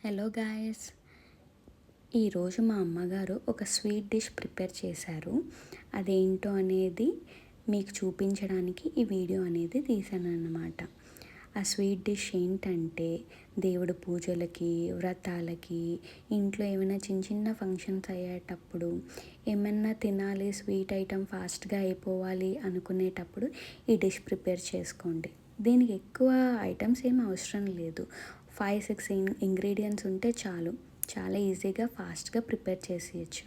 Hello guys, ఈరోజు మా అమ్మగారు ఒక స్వీట్ డిష్ ప్రిపేర్ చేశారు. అదేంటో అనేది మీకు చూపించడానికి ఈ వీడియో అనేది తీశాను అన్నమాట. ఆ స్వీట్ డిష్ ఏంటంటే దేవుడి పూజలకి, వ్రతాలకి, ఇంట్లో ఏమైనా చిన్న చిన్న ఫంక్షన్స్ అయ్యేటప్పుడు ఏమన్నా తినాలి, స్వీట్ ఐటెం ఫాస్ట్గా అయిపోవాలి అనుకునేటప్పుడు ఈ డిష్ ప్రిపేర్ చేసుకోండి. దీనికి ఎక్కువ ఐటమ్స్ ఏం అవసరం లేదు. 5-6 ఇంగ్రీడియంట్స్ ఉంటే చాలు. చాలా ఈజీగా ఫాస్ట్గా ప్రిపేర్ చేసేయచ్చు.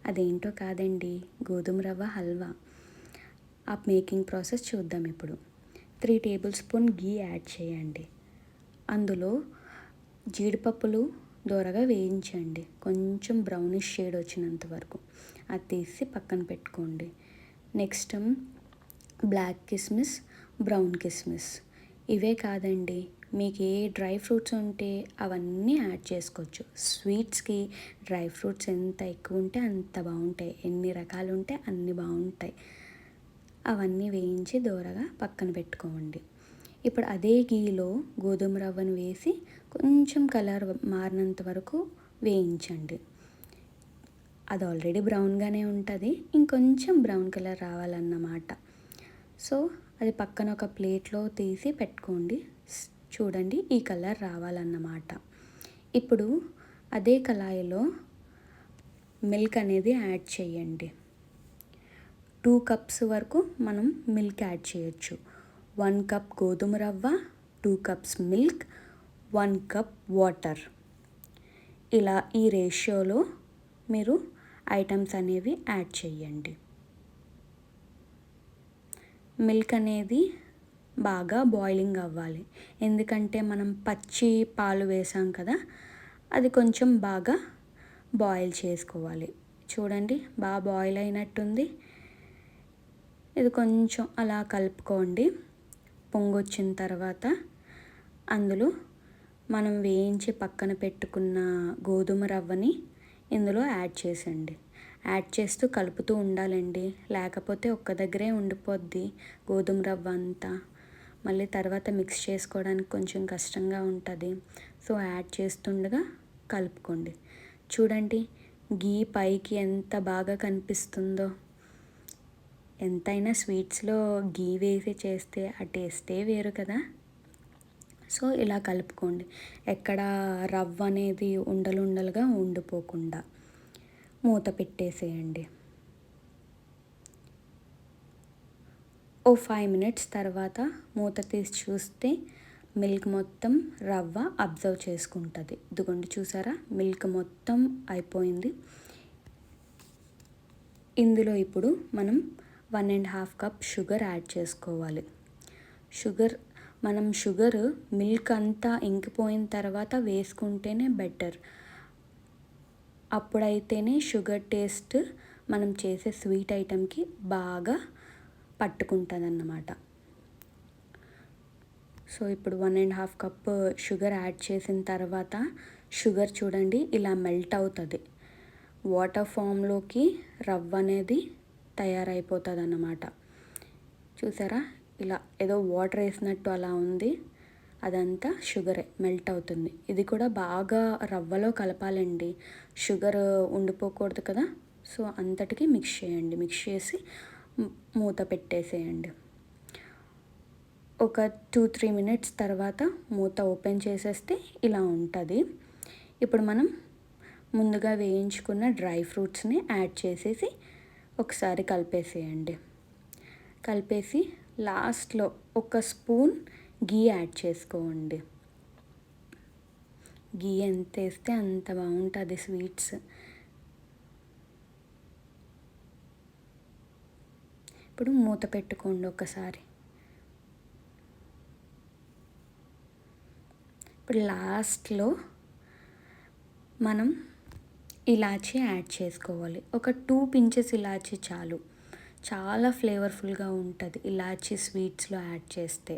అదేంటో కాదండి, గోధుమ రవ్వ హల్వా. ఆ మేకింగ్ ప్రాసెస్ చూద్దాం ఇప్పుడు. 3 టేబుల్ స్పూన్ గీ యాడ్ చేయండి. అందులో జీడిపప్పులు దోరగా వేయించండి, కొంచెం బ్రౌనిష్ షేడ్ వచ్చినంత వరకు. అది తీసి పక్కన పెట్టుకోండి. నెక్స్ట్ బ్లాక్ కిస్మిస్, బ్రౌన్ కిస్మిస్. ఇవే కాదండి, మీకు ఏ డ్రై ఫ్రూట్స్ ఉంటే అవన్నీ యాడ్ చేసుకోవచ్చు. స్వీట్స్కి డ్రై ఫ్రూట్స్ ఎంత ఎక్కువ ఉంటే అంత బాగుంటాయి. ఎన్ని రకాలు ఉంటే అన్ని బాగుంటాయి. అవన్నీ వేయించి దోరగా పక్కన పెట్టుకోండి. ఇప్పుడు అదే గీలో గోధుమ రవ్వను వేసి కొంచెం కలర్ మారినంత వరకు వేయించండి. అది ఆల్రెడీ బ్రౌన్గానే ఉంటుంది, ఇంకొంచెం బ్రౌన్ కలర్ రావాలన్నమాట. సో అది పక్కన ఒక ప్లేట్లో తీసి పెట్టుకోండి. చూడండి, ఈ కలర్ రావాలన్నమాట. ఇప్పుడు అదే కళాయిలో మిల్క్ అనేది యాడ్ చేయండి. 2 కప్స్ వరకు మనం మిల్క్ యాడ్ చేయొచ్చు. 1 కప్ గోధుమ రవ్వ, 2 కప్స్ మిల్క్, 1 కప్ వాటర్. ఇలా ఈ రేషియోలో మీరు ఐటమ్స్ అనేవి యాడ్ చేయండి. మిల్క్ అనేది బాగా బాయిలింగ్ అవ్వాలి, ఎందుకంటే మనం పచ్చి పాలు వేసాం కదా, అది కొంచెం బాగా బాయిల్ చేసుకోవాలి. చూడండి, బాగా బాయిల్ అయినట్టుంది. ఇది కొంచెం అలా కలుపుకోండి. పొంగొచ్చిన తర్వాత అందులో మనం వేయించి పక్కన పెట్టుకున్న గోధుమ రవ్వని ఇందులో యాడ్ చేసండి. యాడ్ చేస్తూ కలుపుతూ ఉండాలండి, లేకపోతే ఒక్క దగ్గరే ఉండిపోద్ది గోధుమ రవ్వ అంతా. మళ్ళీ తర్వాత మిక్స్ చేసుకోవడానికి కొంచెం కష్టంగా ఉంటుంది. సో యాడ్ చేస్తుండగా కలుపుకోండి. చూడండి, గీ పైకి ఎంత బాగా కనిపిస్తుందో. ఎంతైనా స్వీట్స్లో గీ వేసి చేస్తే ఆ టేస్టే వేరు కదా. సో ఇలా కలుపుకోండి, ఎక్కడ రవ్వ అనేది ఉండలుగా ఉండిపోకుండా. మూత పెట్టేసేయండి. ఓ 5 మినిట్స్ తర్వాత మూత తీసి చూస్తే మిల్క్ మొత్తం రవ్వ అబ్జర్వ్ చేసుకుంటుంది. ఇదిగోండి, చూసారా, మిల్క్ మొత్తం అయిపోయింది. ఇందులో ఇప్పుడు మనం 1.5 కప్ షుగర్ యాడ్ చేసుకోవాలి. షుగర్ మిల్క్ అంతా ఇంకిపోయిన తర్వాత వేసుకుంటేనే బెటర్. అప్పుడైతేనే షుగర్ టేస్ట్ మనం చేసే స్వీట్ ఐటెంకి బాగా పట్టుకుంటుంది అన్నమాట. సో ఇప్పుడు 1.5 కప్ షుగర్ యాడ్ చేసిన తర్వాత షుగర్ చూడండి ఇలా మెల్ట్ అవుతుంది. వాటర్ ఫామ్లోకి రవ్వ అనేది తయారైపోతుంది అన్నమాట. చూసారా, ఇలా ఏదో వాటర్ వేసినట్టు అలా ఉంది. అదంతా షుగరే మెల్ట్ అవుతుంది. ఇది కూడా బాగా రవ్వలో కలపాలండి, షుగర్ ఉండిపోకూడదు కదా. సో అంతటికి మిక్స్ చేయండి. మిక్స్ చేసి మూత పెట్టేసేయండి. ఒక 2-3 మినిట్స్ తర్వాత మూత ఓపెన్ చేసేస్తే ఇలా ఉంటుంది. ఇప్పుడు మనం ముందుగా వేయించుకున్న డ్రై ఫ్రూట్స్ని యాడ్ చేసేసి ఒకసారి కలిపేసేయండి. కలిపేసి లాస్ట్లో ఒక స్పూన్ గీ యాడ్ చేసుకోండి. గీ ఎంత వేస్తే అంత బాగుంటుంది స్వీట్స్. ఇప్పుడు మూత పెట్టుకోండి ఒకసారి. ఇప్పుడు లాస్ట్లో మనం ఇలాచీ యాడ్ చేసుకోవాలి. ఒక 2 పించెస్ ఇలాచీ చాలు. చాలా ఫ్లేవర్ఫుల్గా ఉంటుంది ఇలాచీ స్వీట్స్లో యాడ్ చేస్తే.